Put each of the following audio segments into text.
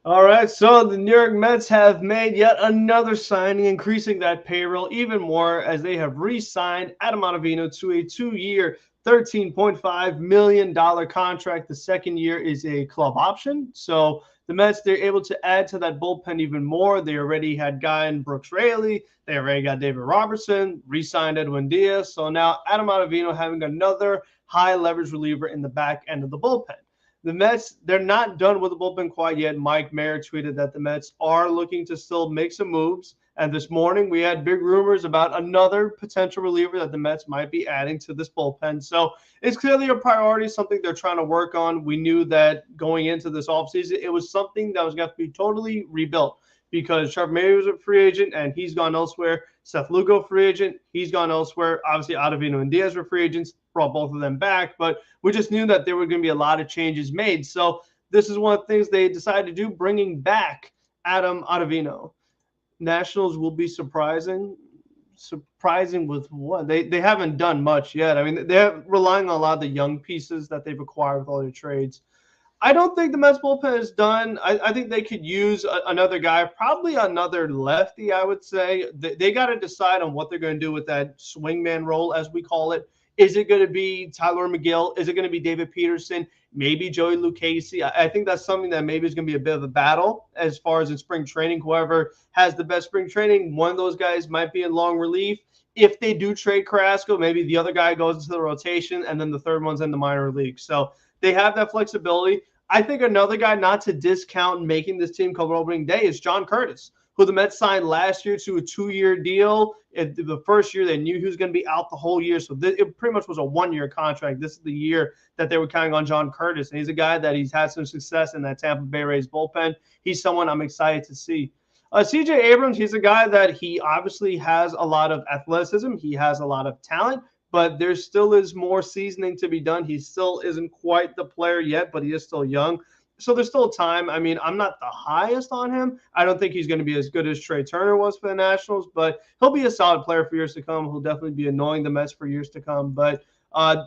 All right, so the New York Mets have made yet another signing, increasing that payroll even more as they have re-signed Adam Ottavino to a 2-year, $13.5 million contract. The second year is a club option. So the Mets, they're able to add to that bullpen even more. They already had guy in Brooks Raley. They already got David Robertson, re-signed Edwin Diaz. So now Adam Ottavino having another high leverage reliever in the back end of the bullpen. The Mets, they're not done with the bullpen quite yet. Mike Mayer tweeted that the Mets are looking to still make some moves. And this morning, we had big rumors about another potential reliever that the Mets might be adding to this bullpen. So it's clearly a priority, something they're trying to work on. We knew that going into this offseason, it was something that was going to be totally rebuilt because Trevor May was a free agent and he's gone elsewhere. Seth Lugo, free agent, he's gone elsewhere. Obviously, Ottavino and Diaz were free agents, brought both of them back, but we just knew that there were going to be a lot of changes made. So this is one of the things they decided to do, bringing back Adam Ottavino. Nationals will be surprising with what they haven't done much yet. I mean, they're relying on a lot of the young pieces that they've acquired with all their trades. I don't think the Mets bullpen is done. I think they could use another guy, probably another lefty, I would say. They got to decide on what they're going to do with that swingman role, as we call it. Is it going to be Tyler McGill? Is it going to be David Peterson? Maybe Joey Lucchesi? I think that's something that maybe is going to be a bit of a battle as far as in spring training. Whoever has the best spring training, one of those guys might be in long relief. If they do trade Carrasco, maybe the other guy goes into the rotation, and then the third one's in the minor league. So they have that flexibility. I think another guy not to discount making this team come opening day is John Curtis, who the Mets signed last year to a 2-year deal. The first year, they knew he was going to be out the whole year. So it pretty much was a 1-year contract. This is the year that they were counting on John Curtis. And he's a guy that he's had some success in that Tampa Bay Rays bullpen. He's someone I'm excited to see. CJ Abrams, he's a guy that he obviously has a lot of athleticism. He has a lot of talent, but there still is more seasoning to be done. He still isn't quite the player yet, but he is still young. So there's still time. I mean, I'm not the highest on him. I don't think he's going to be as good as Trey Turner was for the Nationals, but he'll be a solid player for years to come. He'll definitely be annoying the Mets for years to come. But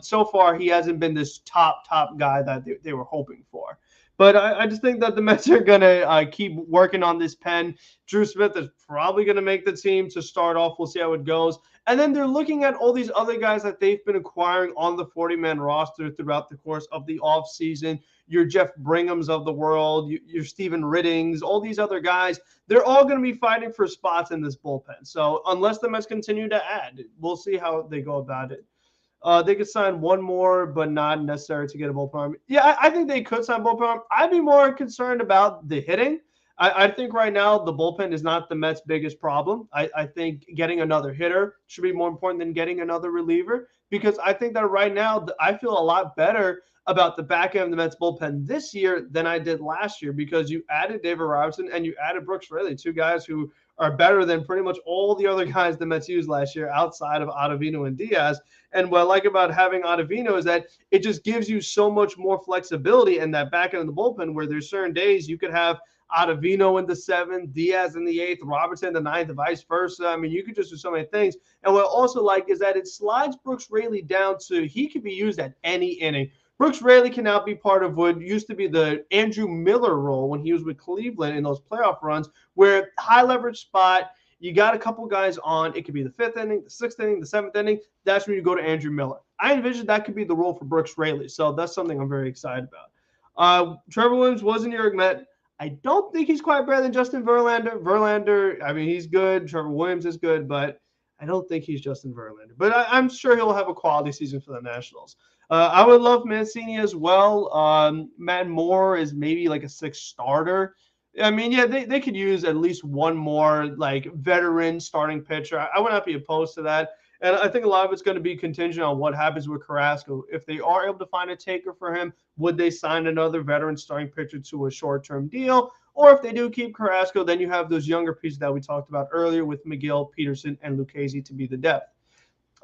so far, he hasn't been this top guy that they were hoping for. But I just think that the Mets are going to keep working on this pen. Drew Smith is probably going to make the team to start off. We'll see how it goes. And then they're looking at all these other guys that they've been acquiring on the 40-man roster throughout the course of the offseason. Your Jeff Bringhams of the world, your Steven Riddings, all these other guys, they're all going to be fighting for spots in this bullpen. So unless the Mets continue to add, we'll see how they go about it. They could sign one more, but not necessary to get a bullpen arm. Yeah, I think they could sign bullpen arm. I'd be more concerned about the hitting. I think right now the bullpen is not the Mets' biggest problem. I think getting another hitter should be more important than getting another reliever because I think that right now I feel a lot better about the back end of the Mets bullpen this year than I did last year because you added David Robertson and you added Brooks Raley, two guys who are better than pretty much all the other guys the Mets used last year outside of Ottavino and Diaz. And what I like about having Ottavino is that it just gives you so much more flexibility in that back end of the bullpen where there's certain days you could have Ottavino in the seventh, Diaz in the eighth, Robertson in the ninth, and vice versa. I mean, you could just do so many things. And what I also like is that it slides Brooks Raley down to he could be used at any inning. Brooks Raley can now be part of what used to be the Andrew Miller role when he was with Cleveland in those playoff runs, where high leverage spot, you got a couple guys on. It could be the fifth inning, the sixth inning, the seventh inning. That's when you go to Andrew Miller. I envision that could be the role for Brooks Raley. So that's something I'm very excited about. Trevor Williams was a New York Met. I don't think he's quite better than Justin Verlander. Verlander, I mean, he's good. Trevor Williams is good, but I don't think he's Justin Verlander. But I'm sure he'll have a quality season for the Nationals. I would love Mancini as well. Matt Moore is maybe like a sixth starter. I mean, yeah, they could use at least one more like veteran starting pitcher. I would not be opposed to that. And I think a lot of it's going to be contingent on what happens with Carrasco. If they are able to find a taker for him, would they sign another veteran starting pitcher to a short-term deal? Or if they do keep Carrasco, then you have those younger pieces that we talked about earlier with McGill, Peterson, and Lucchesi to be the depth.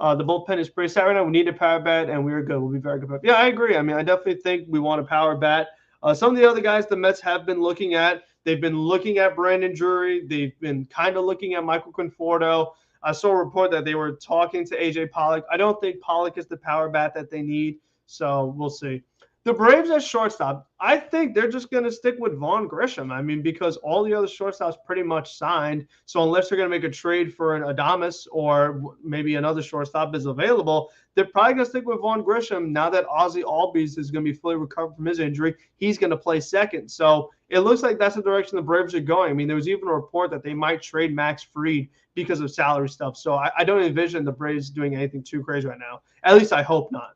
The bullpen is pretty set right now. We need a power bat, and we're good. We'll be very good. Yeah, I agree. I mean, I definitely think we want a power bat. Some of the other guys the Mets have been looking at, they've been looking at Brandon Drury. They've been kind of looking at Michael Conforto. I saw a report that they were talking to A.J. Pollock. I don't think Pollock is the power bat that they need, so we'll see. The Braves at shortstop, I think they're just going to stick with Vaughn Grisham. I mean, because all the other shortstops pretty much signed. So unless they're going to make a trade for an Adames or maybe another shortstop is available, they're probably going to stick with Vaughn Grisham. Now that Ozzie Albies is going to be fully recovered from his injury, he's going to play second. So it looks like that's the direction the Braves are going. I mean, there was even a report that they might trade Max Fried because of salary stuff. So I don't envision the Braves doing anything too crazy right now. At least I hope not.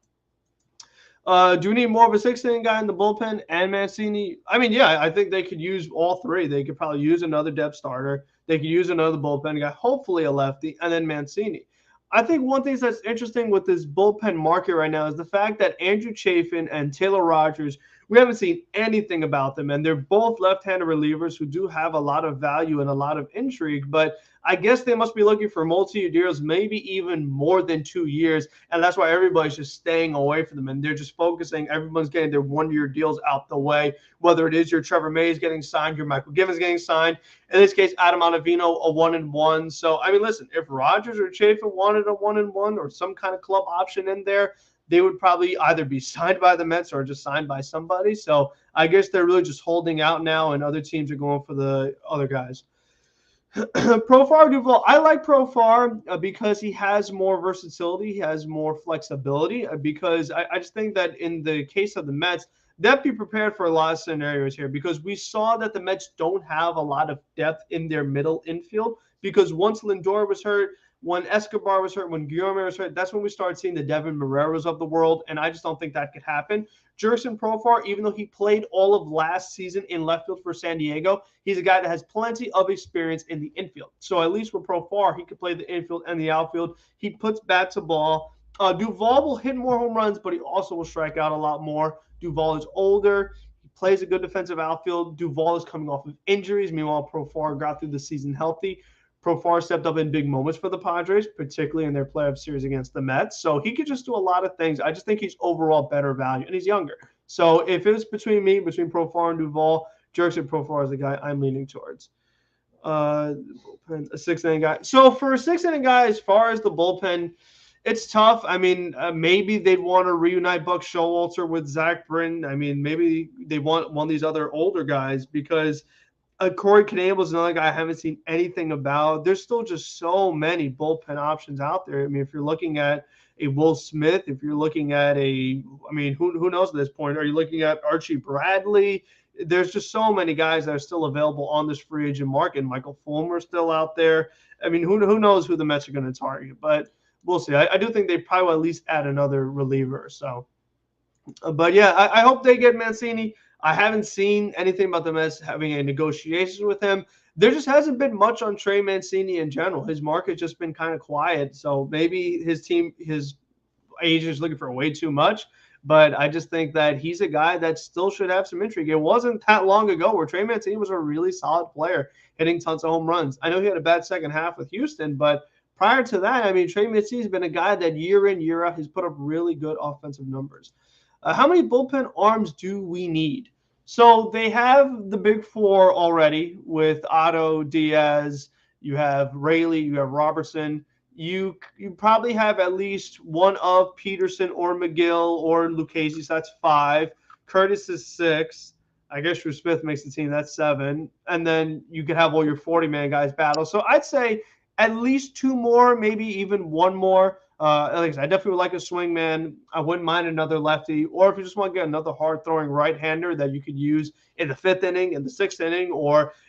Do we need more of a sixth-inning guy in the bullpen and Mancini? I mean, yeah, I think they could use all three. They could probably use another depth starter. They could use another bullpen guy, hopefully a lefty, and then Mancini. I think one thing that's interesting with this bullpen market right now is the fact that Andrew Chafin and Taylor Rogers, we haven't seen anything about them, and they're both left-handed relievers who do have a lot of value and a lot of intrigue, but I guess they must be looking for multi-year deals, maybe even more than 2 years, and that's why everybody's just staying away from them, and they're just focusing. Everyone's getting their one-year deals out the way, whether it is your Trevor Mays getting signed, your Michael Givens getting signed. In this case, Adam Ottavino, a 1-1. So, I mean, listen, if Rogers or Chafin wanted a 1-1 or some kind of club option in there, they would probably either be signed by the Mets or just signed by somebody. So I guess they're really just holding out now, and other teams are going for the other guys. Profar Duvall, I like Profar because he has more versatility, he has more flexibility. Because I just think that in the case of the Mets, they have to be prepared for a lot of scenarios here, because we saw that the Mets don't have a lot of depth in their middle infield, because once Lindor was hurt, when Escobar was hurt, when Guillorme was hurt, that's when we started seeing the Devin Marreros of the world, and I just don't think that could happen. Jurickson Profar, even though he played all of last season in left field for San Diego, he's a guy that has plenty of experience in the infield. So at least with Profar, he could play the infield and the outfield. He puts bat to ball. Duvall will hit more home runs, but he also will strike out a lot more. Duvall is older. He plays a good defensive outfield. Duvall is coming off of injuries. Meanwhile, Profar got through the season healthy. Profar stepped up in big moments for the Padres, particularly in their playoff series against the Mets. So he could just do a lot of things. I just think he's overall better value, and he's younger. So if it's between Profar and Duvall, Jurickson Profar is the guy I'm leaning towards. A sixth-inning guy. So for a sixth-inning guy, as far as the bullpen, it's tough. I mean, maybe they'd want to reunite Buck Showalter with Zach Britton. I mean, maybe they want one of these other older guys, because Corey Knebel is another guy I haven't seen anything about. There's still just so many bullpen options out there. I mean, if you're looking at a Will Smith, if you're looking at who knows at this point? Are you looking at Archie Bradley? There's just so many guys that are still available on this free agent market. Michael Fulmer's still out there. I mean, who knows who the Mets are going to target? But we'll see. I do think they probably will at least add another reliever. So, but yeah, I hope they get Mancini. I haven't seen anything about the Mets having a negotiation with him. There just hasn't been much on Trey Mancini in general. His market's just been kind of quiet. So maybe his agent is looking for way too much. But I just think that he's a guy that still should have some intrigue. It wasn't that long ago where Trey Mancini was a really solid player, hitting tons of home runs. I know he had a bad second half with Houston, but prior to that, I mean, Trey Mancini's been a guy that year in, year out, has put up really good offensive numbers. How many bullpen arms do we need? So they have the big four already with Otto, Diaz, you have Raley, you have Robertson. You probably have at least one of Peterson or McGill or Lucchesi, so that's 5. Curtis is 6. I guess Drew Smith makes the team, that's 7. And then you could have all your 40-man guys battle. So I'd say at least 2 more, maybe even 1 more. Like I said, I definitely would like a swing man. I wouldn't mind another lefty. Or if you just want to get another hard-throwing right-hander that you could use in the 5th inning, in the 6th inning.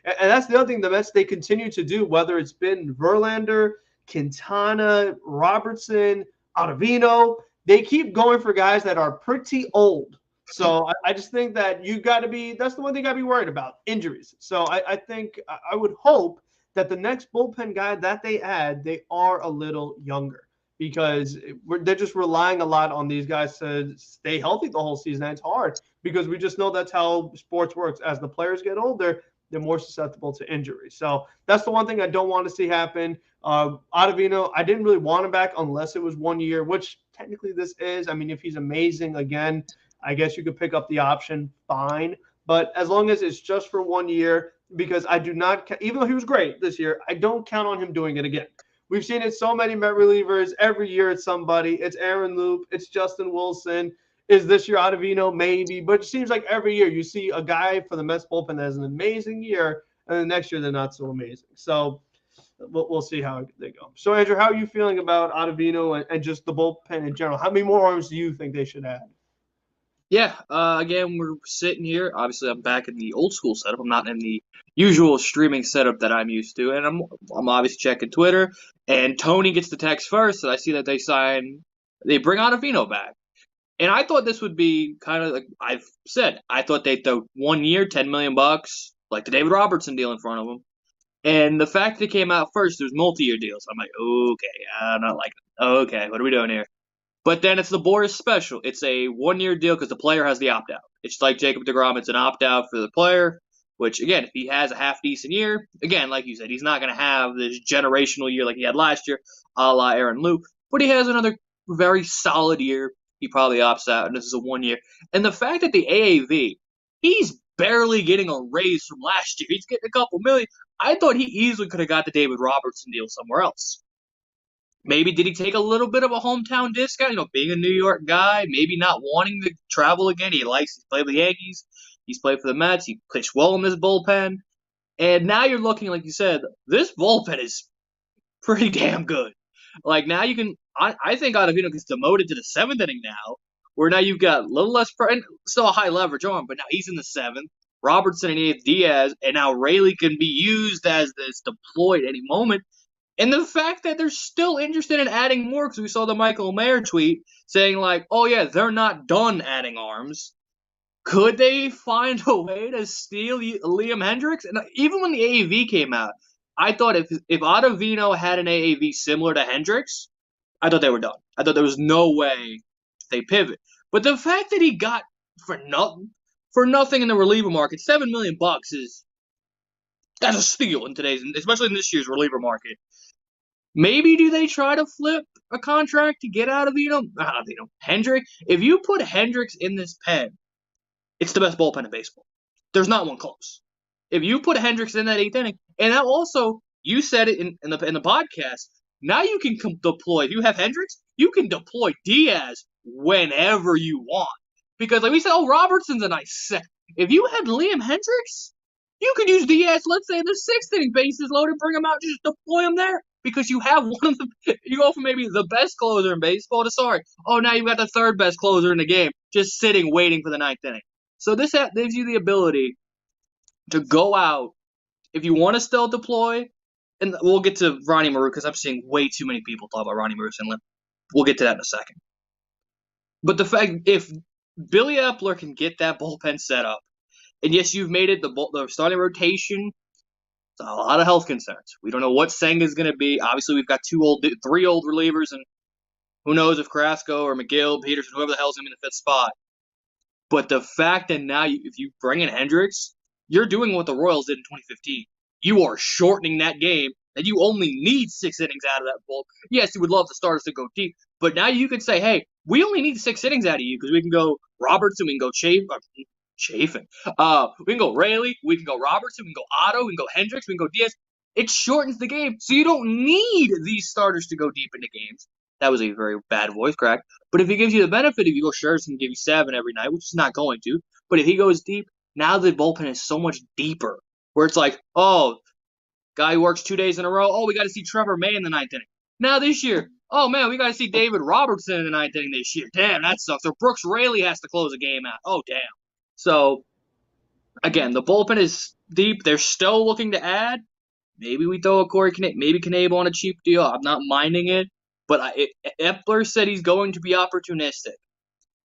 And that's the other thing the Mets, they continue to do, whether it's been Verlander, Quintana, Robertson, Ottavino. They keep going for guys that are pretty old. So I just think that that's the one thing you got to be worried about, injuries. So I think I would hope that the next bullpen guy that they add, they are a little younger, because they're just relying a lot on these guys to stay healthy the whole season. And it's hard because we just know that's how sports works. As the players get older, they're more susceptible to injury. So that's the one thing I don't want to see happen. Ottavino, I didn't really want him back unless it was 1 year, which technically this is. I mean, if he's amazing again, I guess you could pick up the option, fine. But as long as it's just for 1 year, because I do not, even though he was great this year, I don't count on him doing it again. We've seen it so many Met relievers. Every year it's somebody. It's Aaron Loop. It's Justin Wilson. Is this your Ottavino? Maybe. But it seems like every year you see a guy for the Mets bullpen that has an amazing year, and the next year they're not so amazing. So we'll see how they go. So, Andrew, how are you feeling about Ottavino and just the bullpen in general? How many more arms do you think they should add? Yeah, again, we're sitting here. Obviously, I'm back in the old school setup. I'm not in the usual streaming setup that I'm used to, and I'm obviously checking Twitter. And Tony gets the text first, and I see that they bring Ottavino back. And I thought this would be kind of like I've said. I thought they'd throw 1 year, $10 million, like the David Robertson deal in front of them. And the fact that it came out first, there's multi-year deals. I'm like, okay, I'm not like, okay, what are we doing here? But then it's the Boris special. It's a 1 year deal because the player has the opt out. It's like Jacob DeGrom. It's an opt out for the player, which, again, if he has a half decent year, again, like you said, he's not going to have this generational year like he had last year, a la Aaron Luke, but he has another very solid year. He probably opts out, and this is a 1 year. And the fact that the AAV, he's barely getting a raise from last year. He's getting a couple million. I thought he easily could have got the David Robertson deal somewhere else. Maybe did he take a little bit of a hometown discount? Being a New York guy, maybe not wanting to travel again. He's played with the Yankees. He's played for the Mets. He pitched well in this bullpen. And now you're looking, like you said, this bullpen is pretty damn good. Like now you can, I think Ottavino gets demoted to the seventh inning now, where now you've got a little less, still a high leverage arm, but now he's in the seventh. Robertson and eighth, Diaz, and now Rayleigh can be used as this deployed any moment. And the fact that they're still interested in adding more, because we saw the Michael Mayer tweet saying, like, oh, yeah, they're not done adding arms. Could they find a way to steal Liam Hendricks? And even when the AAV came out, I thought if Ottavino had an AAV similar to Hendricks, I thought they were done. I thought there was no way they pivot. But the fact that he got for nothing in the reliever market, $7 million that's a steal in today's, especially in this year's reliever market. Maybe do they try to flip a contract to get out of Hendricks? If you put Hendricks in this pen, it's the best bullpen in baseball. There's not one close. If you put Hendricks in that eighth inning, and now also you said it in the podcast, now you can deploy. If you have Hendricks, you can deploy Diaz whenever you want. Because like we said, Robertson's a nice set. If you had Liam Hendricks, you could use Diaz, let's say in the sixth inning, bases loaded, bring him out, just deploy him there. Because you have one of the, you go from maybe the best closer in baseball to now you've got the third best closer in the game, just sitting waiting for the ninth inning. So this gives you the ability to go out if you want to still deploy, and we'll get to Ronnie Maru because I'm seeing way too many people talk about Ronnie Maru, and we'll get to that in a second. But the fact, if Billy Epler can get that bullpen set up, and yes, you've made it the starting rotation. A lot of health concerns. We don't know what Senga's going to be. Obviously, we've got three old relievers, and who knows if Carrasco or McGill, Peterson, whoever the hell's going to be in the fifth spot. But the fact that now, if you bring in Hendricks, you're doing what the Royals did in 2015. You are shortening that game, and you only need 6 innings out of that bull. Yes, you would love the starters to go deep, but now you can say, hey, we only need 6 innings out of you because we can go Robertson, we can go Chafin. We can go Rayleigh, we can go Robertson, we can go Otto, we can go Hendricks, we can go Diaz. It shortens the game, so you don't need these starters to go deep into games. That was a very bad voice crack. But if he gives you the benefit, if you go Scherzer can give you 7 every night, which is not going to. But if he goes deep, now the bullpen is so much deeper. Where it's like, oh, guy who works 2 days in a row, oh, we got to see Trevor May in the ninth inning. Now this year, oh, man, we got to see David Robertson in the ninth inning this year. Damn, that sucks. Or Brooks Raley has to close a game out. Oh, damn. So, again, the bullpen is deep. They're still looking to add. Maybe we throw a maybe Knable on a cheap deal. I'm not minding it. But Epler said he's going to be opportunistic.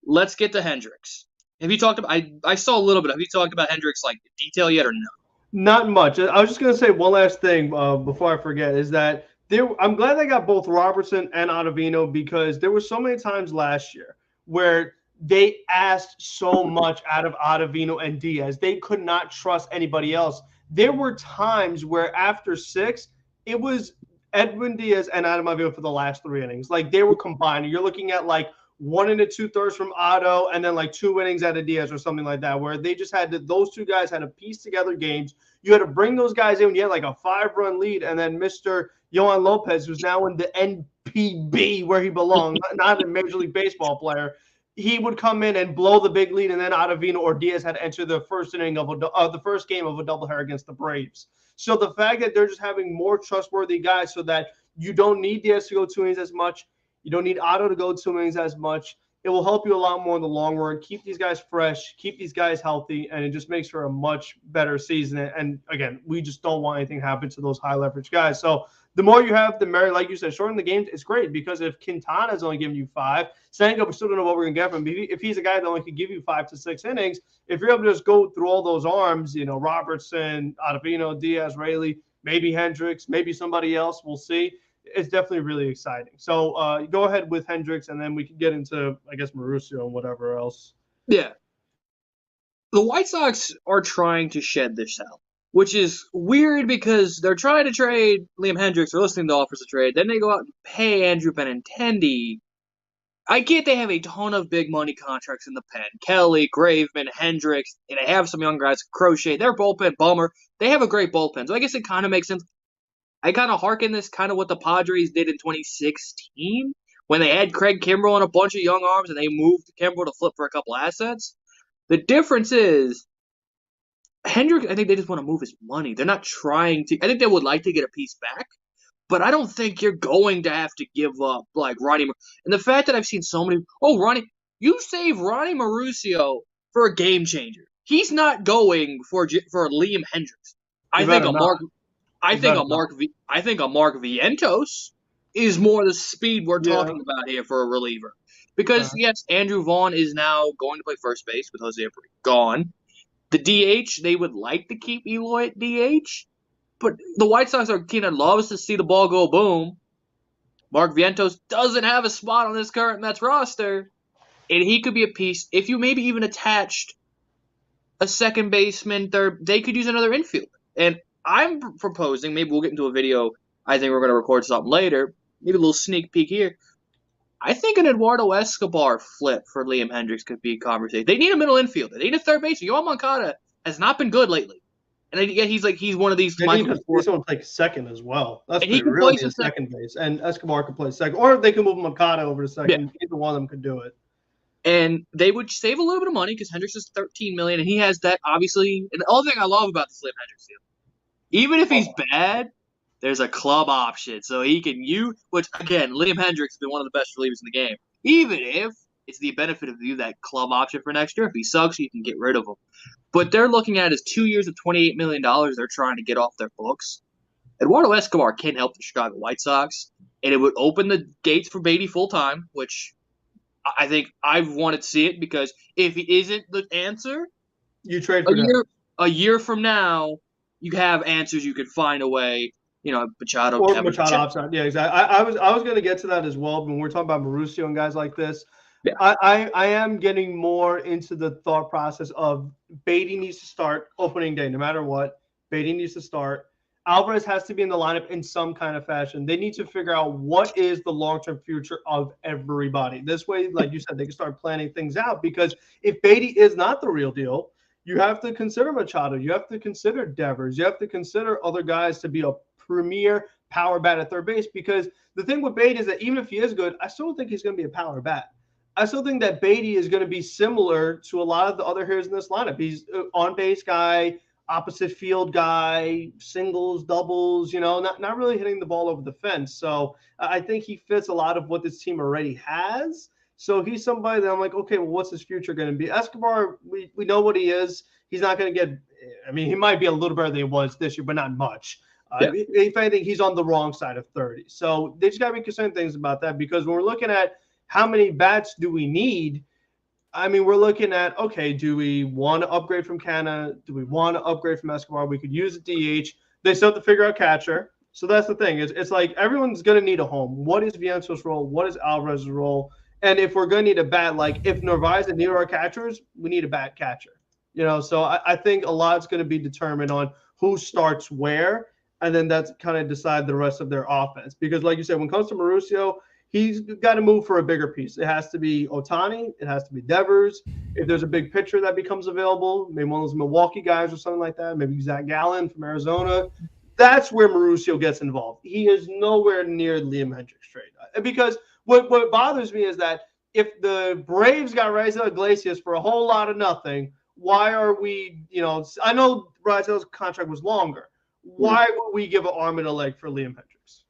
Let's get to Hendricks. Have you talked about? I saw a little bit. Have you talked about Hendricks like in detail yet or no? Not much. I was just gonna say one last thing before I forget is that I'm glad they got both Robertson and Ottavino because there were so many times last year where they asked so much out of Ottavino and Diaz. They could not trust anybody else. There were times where after 6, it was Edwin Diaz and Adam Ottavino for the last 3 innings. Like they were combined. You're looking at like 1 2/3 from Otto and then like 2 innings out of Diaz or something like that, where they just had those 2 guys had to piece together games. You had to bring those guys in when you had like a 5-run lead, and then Mr. Yohan Lopez, who's now in the NPB where he belongs, not a Major League Baseball player. he would come in and blow the big lead, and then Ottavino or Diaz had to enter the first inning of the first game of a doubleheader against the Braves. So the fact that they're just having more trustworthy guys so that you don't need Diaz to go 2 innings as much, you don't need Otto to go 2 innings as much. It will help you a lot more in the long run. Keep these guys fresh, keep these guys healthy, and it just makes for a much better season. And again, we just don't want anything to happen to those high leverage guys. So the more you have, the merrier. Like you said, shorten the games, it's great because if Quintana's only giving you 5, Senga, we still don't know what we're going to get from him. If he's a guy that only could give you 5 to 6 innings, if you're able to just go through all those arms, Robertson, Ottavino, Diaz, Raley, maybe Hendricks, maybe somebody else, we'll see. It's definitely really exciting. So go ahead with Hendricks, and then we can get into, I guess, Mauricio and whatever else. Yeah. The White Sox are trying to shed this out, which is weird because they're trying to trade Liam Hendricks. They're listening to offers to trade. Then they go out and pay Andrew Benintendi. I get they have a ton of big money contracts in the pen. Kelly, Graveman, Hendricks, and they have some young guys. Crochet, their bullpen, Bummer. They have a great bullpen. So I guess it kind of makes sense. I kind of hearken this kind of what the Padres did in 2016 when they had Craig Kimbrell and a bunch of young arms and they moved Kimbrell to flip for a couple assets. The difference is Hendricks, I think they just want to move his money. They're not trying to – I think they would like to get a piece back, but I don't think you're going to have to give up like Ronnie – and the fact that I've seen so many – Ronnie – you save Ronnie Mauricio for a game changer. He's not going for Liam Hendricks. I think a Mark Vientos is more the speed we're talking about here for a reliever. Because, yes, Andrew Vaughn is now going to play first base with Jose Abreu gone. The DH, they would like to keep Eloy at DH. But the White Sox loves to see the ball go boom. Mark Vientos doesn't have a spot on this current Mets roster. And he could be a piece. If you maybe even attached a second baseman, third, they could use another infielder. And I'm proposing, maybe we'll get into a video, I think we're going to record something later, maybe a little sneak peek here. I think an Eduardo Escobar flip for Liam Hendricks could be a conversation. They need a middle infielder. They need a third baseman. Yohan Moncada has not been good lately. And yet he's one of these. They need someone to play second as well. That's really a second base. And Escobar could play second. Or they can move Moncada over to second. Yeah. Either one of them could do it. And they would save a little bit of money because Hendricks is $13 million, and he has that, obviously. And the other thing I love about this Liam Hendricks deal, even if he's bad, there's a club option. So he can which, again, Liam Hendricks has been one of the best relievers in the game. Even if it's the benefit of that club option for next year. If he sucks, you can get rid of him. But they're looking at is 2 years of $28 million they're trying to get off their books. Eduardo Escobar can help the Chicago White Sox, and it would open the gates for Beatty full-time, which I think I've wanted to see it because if he isn't the answer, you trade for a year from now, you have answers. You could find a way, Machado. Or Machado option. Yeah, exactly. I was going to get to that as well when we're talking about Mauricio and guys like this. Yeah. I am getting more into the thought process of Beatty needs to start opening day no matter what. Beatty needs to start. Alvarez has to be in the lineup in some kind of fashion. They need to figure out what is the long-term future of everybody. This way, like you said, they can start planning things out because if Beatty is not the real deal, you have to consider Machado. You have to consider Devers. You have to consider other guys to be a premier power bat at third base because the thing with Beatty is that even if he is good, I still don't think he's going to be a power bat. I still think that Beatty is going to be similar to a lot of the other hitters in this lineup. He's an on-base guy, opposite field guy, singles, doubles, not really hitting the ball over the fence. So I think he fits a lot of what this team already has. So he's somebody that I'm like, okay, well, what's his future going to be? Escobar, we know what he is. He's not going to get – he might be a little better than he was this year, but not much. If anything, he's on the wrong side of 30. So they just got to be concerned things about that because when we're looking at how many bats do we need, we're looking at, okay, do we want to upgrade from Canna? Do we want to upgrade from Escobar? We could use a DH. They still have to figure out catcher. So that's the thing. It's like everyone's going to need a home. What is Vientos' role? What is Alvarez's role? And if we're going to need a bat, like if Narvaez and Nero are catchers, we need a bat catcher. So I think a lot's going to be determined on who starts where, and then that's kind of decide the rest of their offense. Because like you said, when it comes to Mauricio, he's got to move for a bigger piece. It has to be Ohtani. It has to be Devers. If there's a big pitcher that becomes available, maybe one of those Milwaukee guys or something like that, maybe Zach Gallen from Arizona, that's where Mauricio gets involved. He is nowhere near Liam Hendricks trade. Because what bothers me is that if the Braves got Raisel Iglesias for a whole lot of nothing, why are we, I know Raisel's contract was longer. Why would we give an arm and a leg for Liam Hendricks?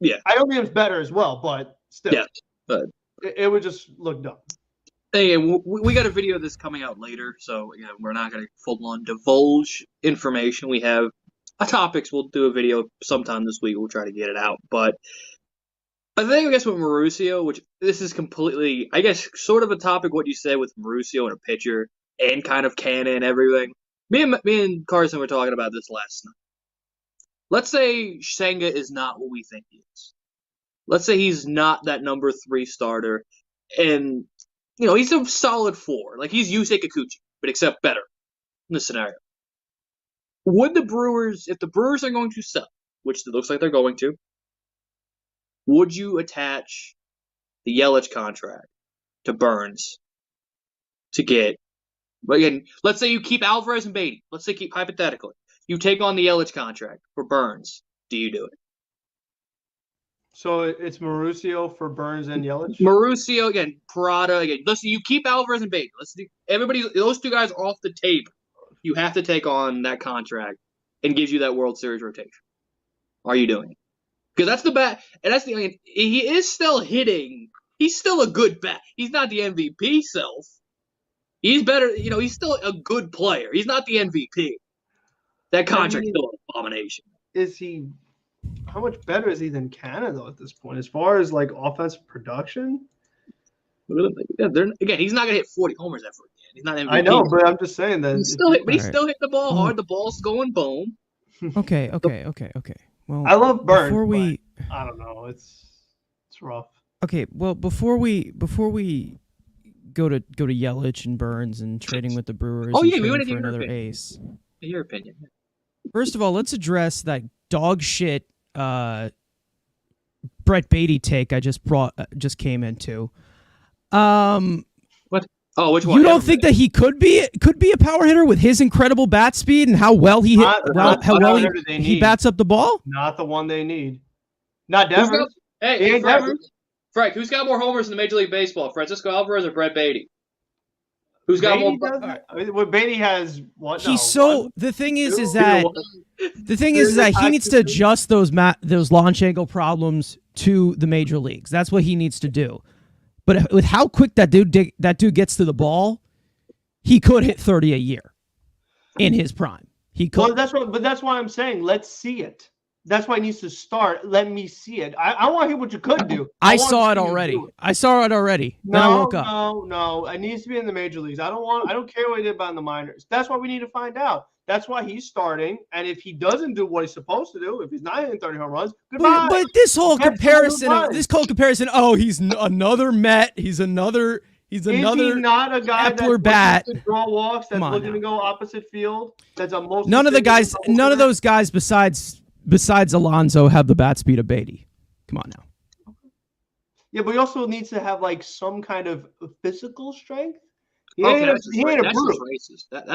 Yeah. I know Liam's better as well, but still. Yeah. But it would just look dumb. Hey, we got a video of this coming out later, so we're not going to full-on divulge information. We have topics. We'll do a video sometime this week. We'll try to get it out. But I guess with Mauricio, which this is completely, I guess, sort of a topic, what you said with Mauricio and a pitcher and kind of Cannon and everything. Me and Carson were talking about this last night. Let's say Senga is not what we think he is. Let's say he's not that number 3 starter, and he's a solid 4. Like, he's Yusei Kikuchi, but except better in this scenario. Would the Brewers, if the Brewers are going to sell, which it looks like they're going to, would you attach the Yelich contract to Burns to get, again, let's say you keep Alvarez and Beatty. Let's say hypothetically. You take on the Yelich contract for Burns. Do you do it? So it's Mauricio for Burns and Yelich? Mauricio, again, Parada, again. Listen, you keep Alvarez and Beatty. Those 2 guys off the table. You have to take on that contract and gives you that World Series rotation. Are you doing it? Because that's the bat, and that's the, he is still hitting. He's still a good bat. He's not the MVP self. He's better, he's still a good player. He's not the MVP. That contract's still an abomination. Is he? How much better is he than Canada though at this point, as far as like offensive production? Again, he's not gonna hit 40 homers ever again. He's not MVP. I know, but I'm just saying that he's still hitting the ball hard. The ball's going boom. Okay. Well, I love Burns. Before we, I don't know. It's rough. Okay, well, before we go to Yelich and Burns and trading with the Brewers. Oh yeah, we want to for hear another ace. Your opinion. First of all, let's address that dog shit Brett Beatty take I just came into. What? Oh, which one? You don't think that he could be a power hitter with his incredible bat speed and how well he he bats up the ball? Not the one they need. Not Devers. Hey, Frank, who's got more homers in the Major League Baseball, Francisco Alvarez or Brett Beatty? Who's got more? Well, Beatty has what? The thing is that he needs to adjust those launch angle problems to the major leagues. That's what he needs to do. But with how quick that dude gets to the ball, he could hit 30 a year in his prime. He could. Well, that's why I'm saying let's see it. That's why he needs to start. Let me see it. I want to hear what you could do. I saw it already. I saw it already. Then I woke up. No. It needs to be in the major leagues. I don't care what he did in the minors. That's why we need to find out. That's why he's starting. And if he doesn't do what he's supposed to do, if he's not hitting 30 home runs, goodbye. But this whole comparison, oh, he's another Met. He's another. Is he not a guy that's looking to draw walks, that's looking to go opposite field? That's a most. None of those guys besides Alonso have the bat speed of Beatty. Come on now. Yeah, but he also needs to have like some kind of physical strength. He ain't a brute.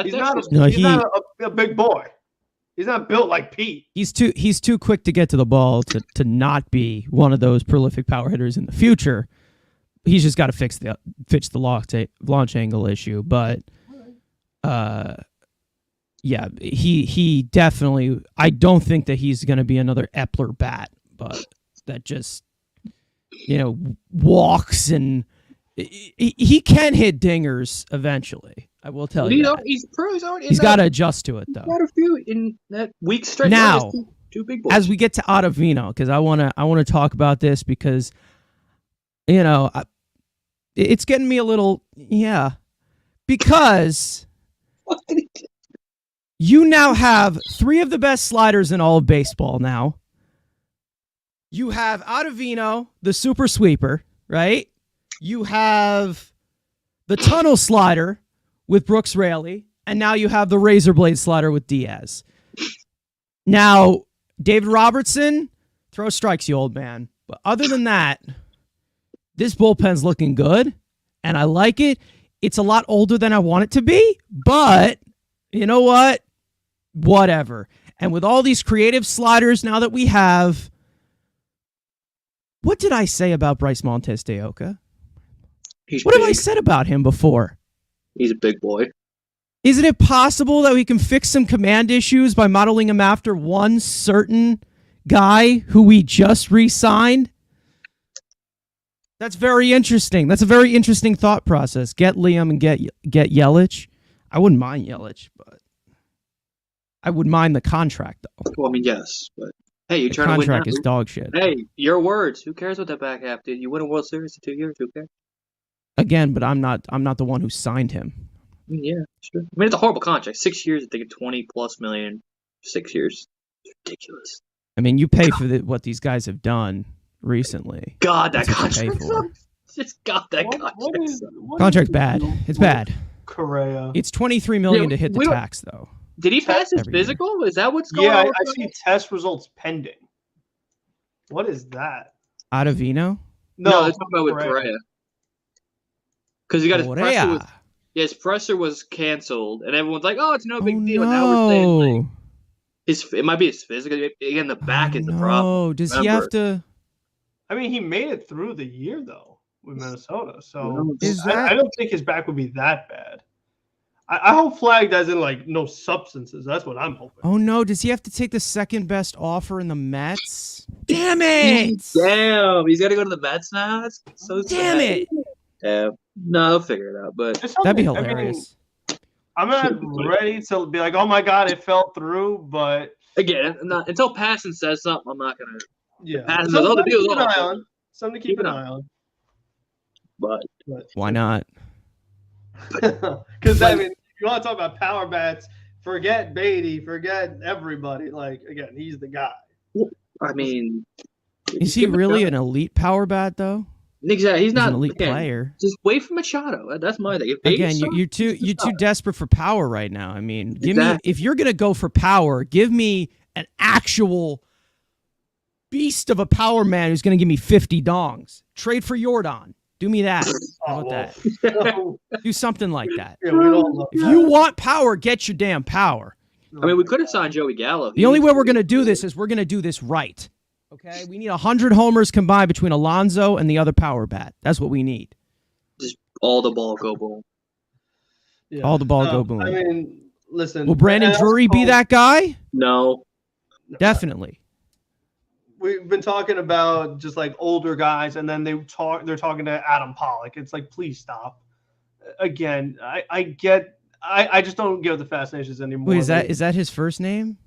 He's not a big boy. He's not built like Pete. He's too quick to get to the ball to not be one of those prolific power hitters in the future. He's just got to fix the launch angle issue. But yeah, he definitely. I don't think that he's going to be another Epler bat, but that just walks and he can hit dingers eventually. I will tell you. He's got to adjust to it though. Got a few in that week stretch. Now, two big boys. As we get to Ottavino, because I want to talk about this because it's getting me a little because. You now have 3 of the best sliders in all of baseball now. You have Ottavino, the super sweeper, right? You have the tunnel slider with Brooks Raley, and now you have the razor blade slider with Diaz. Now, David Robertson, throw strikes, you old man. But other than that, this bullpen's looking good, and I like it. It's a lot older than I want it to be, but you know what? Whatever. And with all these creative sliders now that we have, What did I say about Bryce Montes de Oca? He's What big. have I said about him before? He's a big boy. Isn't it possible that we can fix some command issues by modeling him after one certain guy who we just re-signed? That's very interesting. That's a very interesting thought process. Get Liam and get Yelich. I wouldn't mind Yelich, but I would mind the contract, though. Well, I mean, yes, but hey, you're The trying to win. contract is dog shit. Hey, your words. Who cares what that back half did? You win a World Series in 2 years. Who cares? Again, but I'm not the one who signed him. Yeah, sure. I mean, it's a horrible contract. 6 years, I think, $20+ million. 6 years, it's ridiculous. I mean, you pay for what these guys have done recently. God, that That's what you pay contract for. sucks. Just got that contract. Contract's bad. It's bad. Correa. It's $23 million Yeah, to hit the we don't- tax, though. Did he pass his Every year. physical? Is that what's going Yeah, on? I see test results pending. What is that? Ottavino? No, they're talking about with Correa. Correa. Because he got his presser. Correa. His presser was canceled, and everyone's like, "Oh, it's no Oh, big deal." And now we're saying like, no. it might be his physical. Again, the back is the problem. No, does he have to? I mean, he made it through the year though with Minnesota, so Is that- I don't think his back would be that bad. I hope flagged as in like no substances. That's what I'm hoping. Oh no, does he have to take the second best offer in the Mets? Damn it! Damn, he's got to go to the Mets now. That's so Damn sad. it! Yeah, no, they'll figure it out. But It's That'd be something. I mean, hilarious. I'm not ready to be like, oh my god, it fell through, but again, until Passon says something, I'm not gonna. yeah, Passon something says, "Oh, the to deal's keep an off." eye on. Something to keep an eye on. But Why not? Because I mean, if you want to talk about power bats, forget Beatty, forget everybody. Like again, he's the guy. I mean, Is he really an elite power bat though? Exactly, he's He's not an elite again, player. Just wait for Machado. That's my thing. If Again, Bates you're too desperate for power right now. I mean, give me Exactly. if you're gonna go for power, give me an actual beast of a power man who's gonna give me 50 dongs. Trade for Jordan. Do me that. How about that? So, Do something like that. yeah, we don't love If you want power, get your damn power. I mean, we could have signed Joey Gallo. The only way we're gonna do this is we're gonna do this right. Okay, we need 100 homers combined between Alonso and the other power bat. That's what we need. just all the ball go boom. Yeah. All the ball go boom. I mean, listen. Will Brandon and Drury be also, that guy? No, Definitely. We've been talking about just like older guys, and then they're talking to Adam Pollock. It's like, please stop. Again, I just don't get the fascinations anymore. Wait, is that his first name?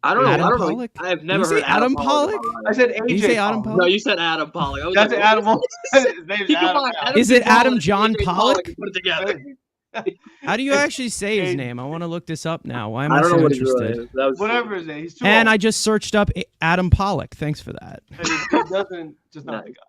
I don't know. Adam I don't Pollock? know. I have Did never you say heard Adam Pollock? I said AJ. Did you say Adam Pollock. No, you said Adam Pollock. I was That's like, Adam. what? His name's Keep in Adam. mind, Pollock. Is it Pollock Adam and John AJ Pollock? Put it together. How do you actually say his name? I want to look this up now. Why am I I don't know so what his real interested? name is. That was Whatever his name. He's too And old. I just searched up Adam Pollock. Thanks for that. And he doesn't just not the guy.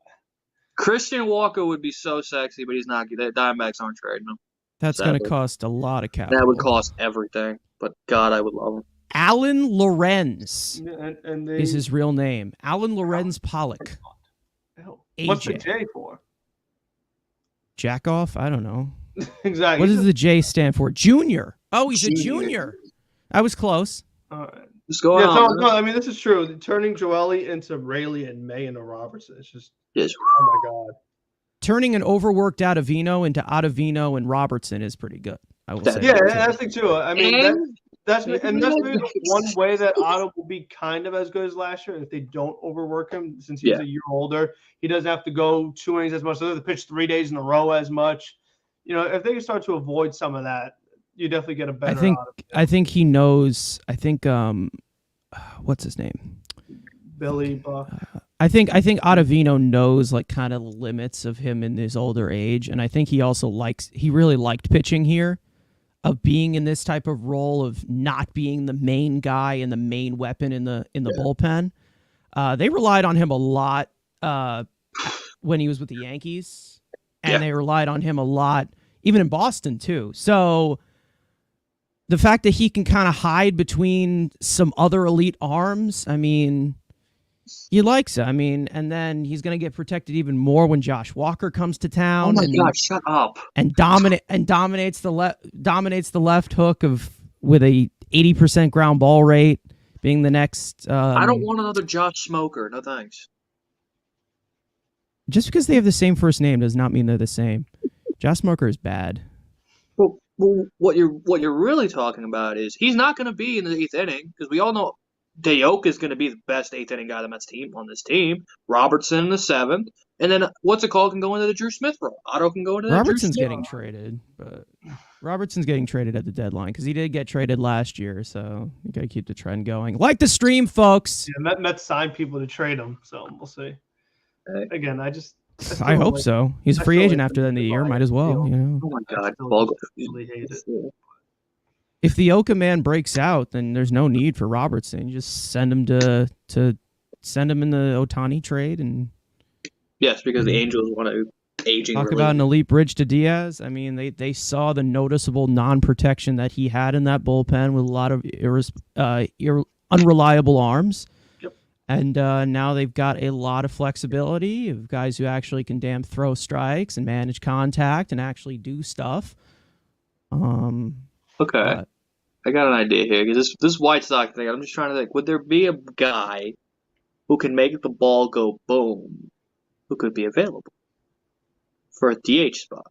Christian Walker would be so sexy, but he's not. The Diamondbacks aren't trading him. That's going to Sadly. cost a lot of capital. That would cost everything. But God, I would love him. Alan Lorenz And they, is his real name. Alan Lorenz Pollock. What's the AJ. J for? Jack off? I don't know. Exactly. What does the J stand for? Junior. Oh, he's a junior. I was close. All right. Just go Yeah, on. no, I mean this is true. Turning Joely into Rayleigh and May into Robertson. It's just Yes. oh my god. Turning an overworked Ottavino into Ottavino and Robertson is pretty good. I will say. Yeah, that, too. that's the thing too. I mean And that's maybe the one way that Otto will be kind of as good as last year if they don't overwork him since he's Yeah. a year older. He doesn't have to go 2 innings as much. So they have to pitch 3 days in a row as much. You know, if they can start to avoid some of that, you definitely get a better. I think he knows. I think what's his name? Billy Buck. I think Ottavino knows like kind of the limits of him in his older age, and I think he also he really liked pitching here, of being in this type of role of not being the main guy and the main weapon in the bullpen. They relied on him a lot when he was with the Yankees, and they relied on him a lot even in Boston too. So the fact that he can kind of hide between some other elite arms, I mean. He likes it. I mean, and then he's going to get protected even more when Josh Walker comes to Oh town. my God! Shut up. And dominates the left hook with a 80% ground ball rate, being the next. I don't want another Josh Smoker. No thanks. Just because they have the same first name does not mean they're the same. Josh Smoker is bad. Well, what you're really talking about is he's not going to be in the 8th inning because we all know Dayoka is going to be the best 8th inning guy on this team. Robertson in the 7th, and then what's it called can go into the Drew Smith role. Otto can go into the Robertson's Drew Smith getting traded, but Robertson's getting traded at the deadline because he did get traded last year. So you got to keep the trend going. Like the stream, folks. Yeah, Mets signed people to trade him, so we'll see. Again, I hope so. He's a free agent after the end of the year. Might as well. You know. Oh my God, really hate it. If the Oka man breaks out, then there's no need for Robertson. You just send him to send him in the Ohtani trade and yes, because the Angels want to aging. Talk about an elite bridge to Diaz. I mean, they saw the noticeable non-protection that he had in that bullpen with a lot of unreliable arms. Yep. And now they've got a lot of flexibility of guys who actually can throw strikes and manage contact and actually do stuff. Okay. I got an idea here because this White Sox thing. I'm just trying to think. Would there be a guy who can make the ball go boom, who could be available for a DH spot?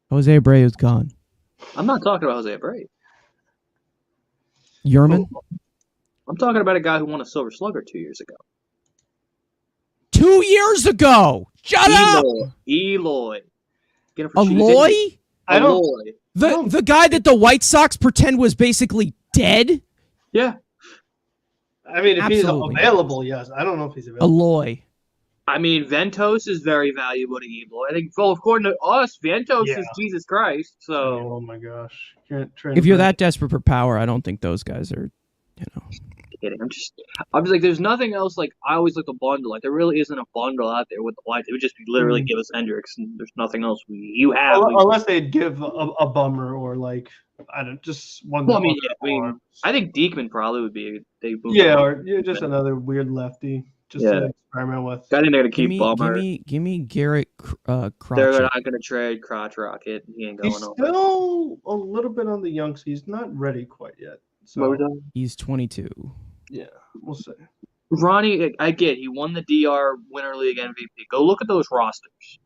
Jose Abreu's gone. I'm not talking about Jose Abreu. Yerman? I'm talking about a guy who won a Silver Slugger 2 years ago. 2 years ago? Shut up! Eloy. Eloy? I don't. The guy that the White Sox pretend was basically dead? Yeah. I mean, if Absolutely. he's available, yes. I don't know if he's available. Eloy. I mean, Ventos is very valuable to Eloy. I think, well, according to us, Ventos is Jesus Christ. So, oh my gosh, if you're that desperate for power, I don't think those guys are, kidding. I'm just like, there's nothing else. Like, I always look at a bundle. Like, there really isn't a bundle out there with the Whites. It would just be literally give us Hendricks, and there's nothing else you have. Unless they'd give a bummer or like just one. Well, I think Diekman probably would be. Or just another weird lefty. Just to experiment with. I think they're gonna keep Bummer. Give me Garrett Crotch. They're not gonna trade Crotch Rocket. He ain't going. He's still a little bit on the young, so he's not ready quite yet. So he's 22. Yeah, we'll see. Ronnie, I get he won the DR Winter League MVP. Go look at those rosters.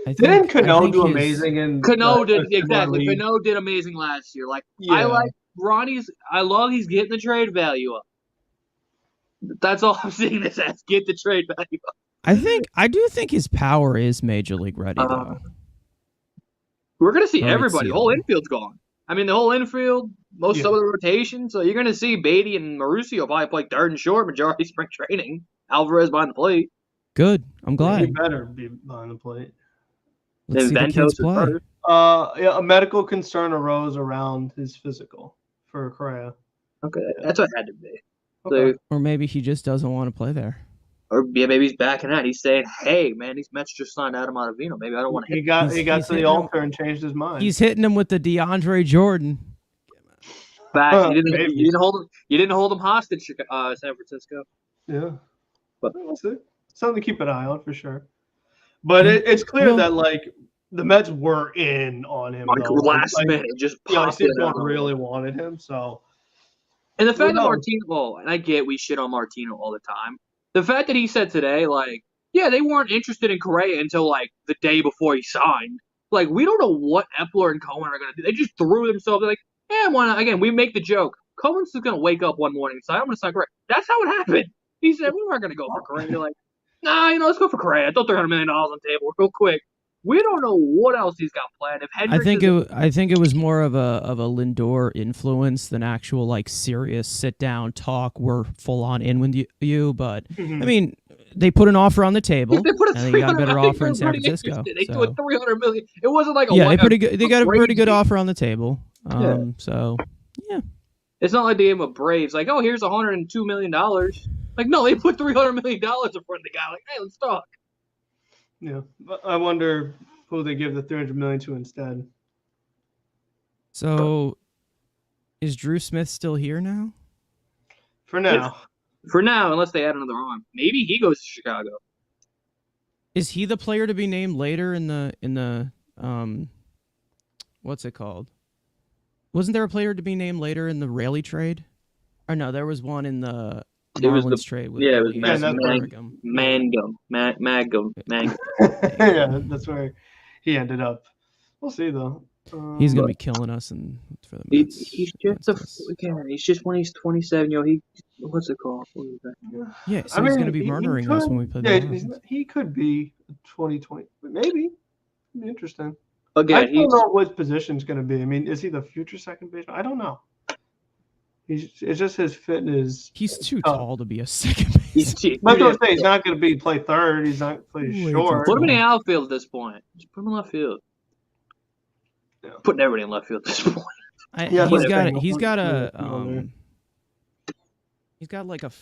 Didn't Cano do amazing? Cano did exactly. Cano did amazing last year. Like I like Ronnie's. I love he's getting the trade value up. That's all I'm seeing this as. Get the trade value up. I do think his power is major league ready though. We're gonna see everybody. The whole infield's gone. I mean, the whole infield, most of the rotation. So you're gonna see Beatty and Mauricio probably play third and short majority spring training. Alvarez behind the plate. Good. I'm glad. He better be behind the plate. Let's see the kids play. A medical concern arose around his physical for Correa. Okay, that's what it had to be. Okay. So, or maybe he just doesn't want to play there. Or maybe he's backing out. He's saying, "Hey, man, these Mets just signed Adam Ottavino. Maybe I don't want to." He got to the altar and changed his mind. He's hitting him with the DeAndre Jordan. Back, you didn't hold him hostage, San Francisco. Yeah, but we'll see. Something to keep an eye on for sure. But it's clear that like the Mets were in on him last minute, just popped in. Really wanted him, so. And the fact that Martino, and I get we shit on Martino all the time. The fact that he said today, like, yeah, they weren't interested in Correa until like the day before he signed. Like, we don't know what Epler and Cohen are gonna do. They just threw themselves. They're like, yeah, why not? Again, we make the joke. Cohen's just gonna wake up one morning and say, I'm gonna sign Correa. That's how it happened. He said we weren't gonna go for Correa. They're like, nah, let's go for Correa. Throw $300 million on the table real quick. We don't know what else he's got planned. If I think it was more of a Lindor influence than actual like serious sit down talk. We're full on in with you, but I mean, they put an offer on the table, and they got a better offer in San Francisco. They threw $300 million. It wasn't like they got a pretty good offer on the table. So yeah, it's not like they gave him a Braves like, oh, here's $102 million. Like, no, they put $300 million in front of the guy. Like, hey, let's talk. Yeah, I wonder who they give the $300 million to instead. So, is Drew Smith still here now? For now. For now, unless they add another arm. Maybe he goes to Chicago. Is he the player to be named later in the what's it called? Wasn't there a player to be named later in the Raley trade? Or no, there was one in the It was Marlins trade with it was Elias Mangum. Yeah, that's where he ended up. We'll see though. He's gonna be killing us for the Mets. He's just when he's 27. What's it called? What is that? Yeah, so he's gonna be murdering us when we play the Marlins. He could be 2020, maybe. It'd be interesting. Again, I don't know what position's going to be. I mean, is he the future second baseman? I don't know. It's just his fitness. He's too tall to be a second baseman. But I'm saying he's not going to play third. He's not play short. Put him in the outfield at this point. Just put him in left field. Yeah. Putting everybody in left field at this point.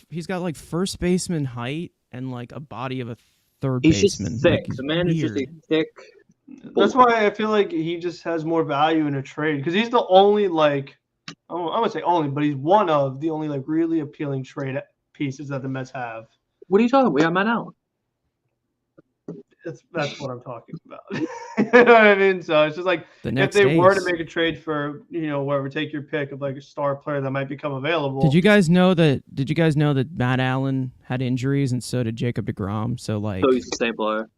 He's got like first baseman height and like a body of a third baseman. Just thick. The man is just a thick. That's why I feel like he just has more value in a trade because he's the only I would say only, but he's one of the only really appealing trade pieces that the Mets have. What are you talking about? We got Matt Allen. That's what I'm talking about. You know what I mean? So it's just if they were to make a trade for wherever, take your pick of a star player that might become available. Did you guys know that Matt Allen had injuries and so did Jacob deGrom? So he's the same player,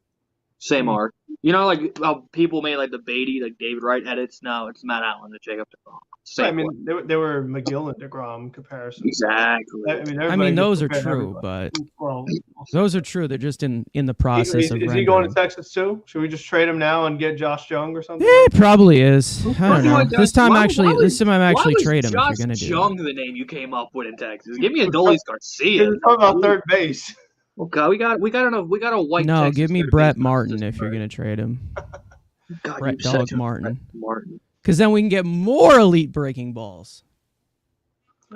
same arc. How people made the Beatty, David Wright edits. No, it's Matt Allen and Jacob deGrom. I mean, they were McGill and deGrom comparisons. Exactly. I mean, those are true, but those are true. They're just in the process of. Is he going to Texas too? Should we just trade him now and get Josh Jung or something? It probably is. I don't know. This time I'm actually trade him. Josh if you're gonna do Jung, the name you came up with in Texas. Give me a Adolis Garcia. You're talking about third base. Okay, we got a white. No, Texas give me Brett Martin if you're gonna trade him. God, Brett Dog Martin. Martin. Because then we can get more elite breaking balls.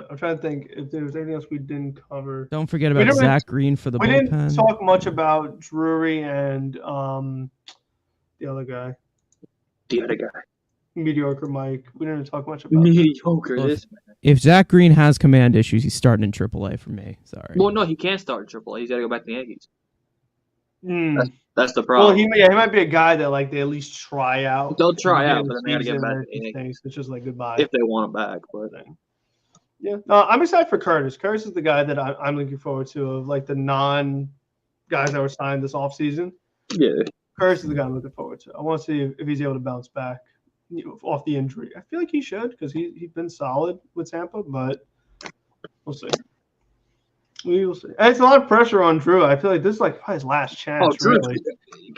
I'm trying to think if there was anything else we didn't cover. Don't forget about Zach Green for the bullpen. We didn't talk much about Drury and the other guy. Mediocre Mike. We didn't talk much about mediocre. If Zach Green has command issues, he's starting in AAA for me. Sorry. Well, no, he can't start in AAA. He's got to go back to the Yankees. That's the problem. Well, he might be a guy that they at least try out. They'll try out, but then they got to get back to the Yankees. It's just goodbye. If they want him back, but yeah. No, I'm excited for Curtis. Curtis is the guy that I'm looking forward to of the non guys that were signed this offseason. Yeah. Curtis is the guy I'm looking forward to. I want to see if he's able to bounce back off the injury. I feel like he should because he's been solid with Tampa, but we'll see. We will see. And it's a lot of pressure on Drew. I feel like this is probably his last chance. Really.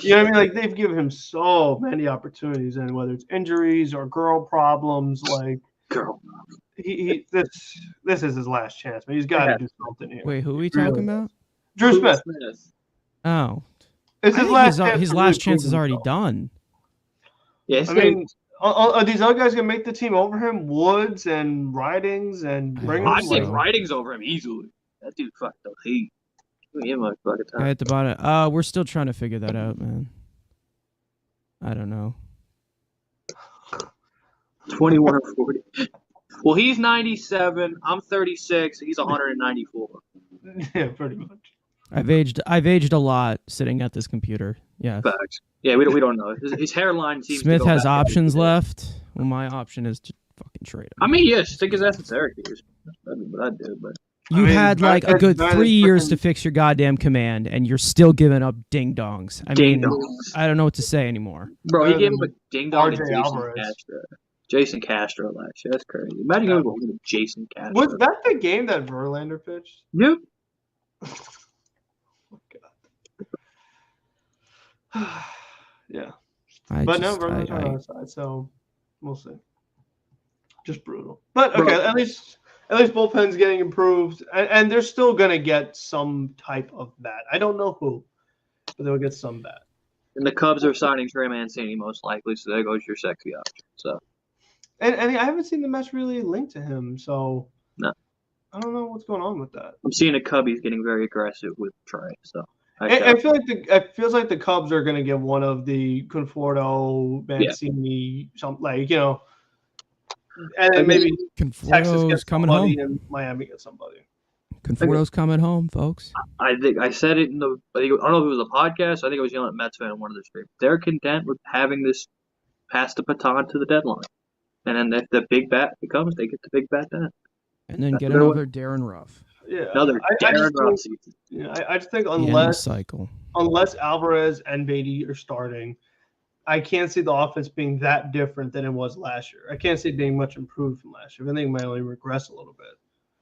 You know what I mean? They've given him so many opportunities, and whether it's injuries or girl problems, this is his last chance. But he's got to do something here. Wait, who are we talking about? Drew Smith. Oh, it's his last. His last chance is already done. Yes, I mean. Are these other guys gonna make the team over him? Woods and Ridings and Brigham? I'd take Ridings over him easily. That dude fucked up. Give him a fucking time. Guy at the bottom. We're still trying to figure that out, man. I don't know. 21 or 40. Well, he's 97. I'm 36. He's 194. Yeah, pretty much. I've aged a lot sitting at this computer. Yeah. Facts. Yeah, we don't know. His hairline seems. Smith has options left. Well, my option is to fucking trade him. I mean, yeah, stick his ass in Syracuse. That'd be what I'd do, but. You had a good 3 years to fix your goddamn command, and you're still giving up ding-dongs. I mean, I don't know what to say anymore. Bro, he gave him a ding-dong to Jason Castro last year. That's crazy. Imagine going to Jason Castro. Was that the game that Verlander pitched? Yep. Oh, God. Yeah. Verlander's on our side, so we'll see. Just brutal. But, okay, at least bullpen's getting improved, and they're still going to get some type of bat. I don't know who, but they'll get some bat. And the Cubs are signing Trey Mancini most likely, so there goes your sexy option. So, and I haven't seen the Mets really linked to him, so no. I don't know what's going on with that. I'm seeing the Cubbies getting very aggressive with Trey, so. I feel like it feels like the Cubs are going to get one of the Conforto, Mancini, something and then maybe Texas gets coming somebody home. and Miami gets somebody. Conforto's coming home, folks. I think I said it I don't know if it was a podcast. I think it was yelling at Metsfan in one of their streams. They're content with having this pass the baton to the deadline, and then if the big bat comes, they get the big bat then. And then get another Darren Ruff. Yeah, Another Darren Ruff think, season. I just think The end of the cycle. unless Alvarez and Beatty are starting, I can't see the offense being that different than it was last year. I can't see it being much improved from last year. I think it might only regress a little bit.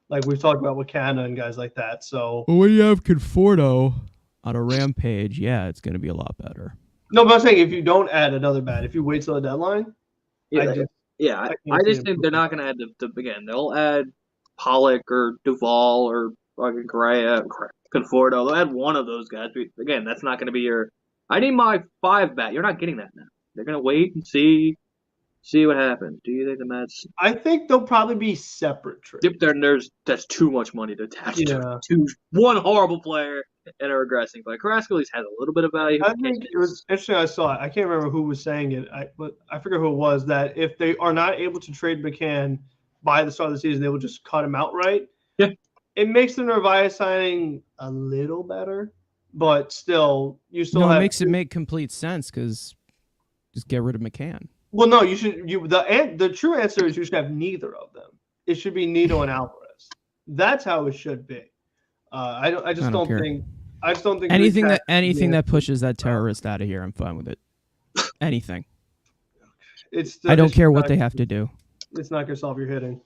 Like we've talked about with Canna and guys like that. So, Well, when you have Conforto on a rampage, yeah, it's going to be a lot better. no, but I'm saying if you don't add another bat, if you wait till the deadline, Yeah, I I just think they're not going to add again. They'll add Pollock or Duvall or fucking Correa, Conforto. They'll add one of those guys. But again, that's not going to be your. I need my 5 bat. You're not getting that now. They're going to wait and see what happens. Do you think the Mets? I think they'll probably be separate trades. Yep, that's too much money to attach to one horrible player and a regressing player. Carrasco at least has a little bit of value. I think it was interesting. I saw it. I can't remember who was saying it. But I forget who it was. That if they are not able to trade McCann by the start of the season, they will just cut him outright. Yeah, it makes the Narvaez signing a little better, but still, you still No, have. it makes it make complete sense because just get rid of McCann. Well, no, you should. The true answer is you should have neither of them. It should be Nito and Alvarez. That's how it should be. I just don't think anything that pushes that terrorist out of here. I'm fine with it. Anything. I don't care what they have to do. It's not going to solve your hitting.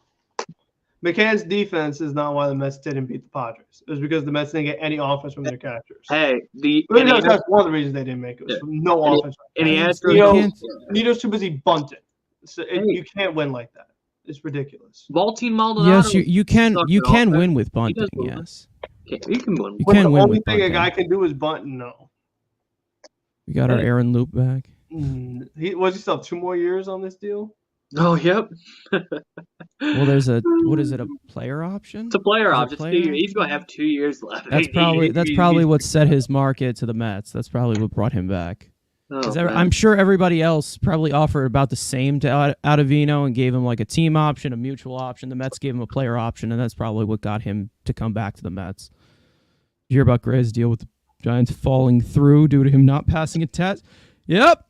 McCann's defense is not why the Mets didn't beat the Padres. It was because the Mets didn't get any offense from their catchers. Hey, that's one of the reasons they didn't make it. No offense. Nito's too busy bunting. So you can't win like that. It's ridiculous. Valtin Maldonado. Yes, you can win with bunting. Yes, you can win. You can win with bunting. The only thing a guy can do is bunt. No. We got our Aaron Loop back. He still have 2 more years on this deal? Oh, yep. Well, there's a player option? It's a player option. He's going to have 2 years left. That's probably what set his market to the Mets. That's probably what brought him back. I'm sure everybody else probably offered about the same to Ottavino and gave him like a team option, a mutual option. The Mets gave him a player option, and that's probably what got him to come back to the Mets. You hear about Gray's deal with the Giants falling through due to him not passing a test? Yep.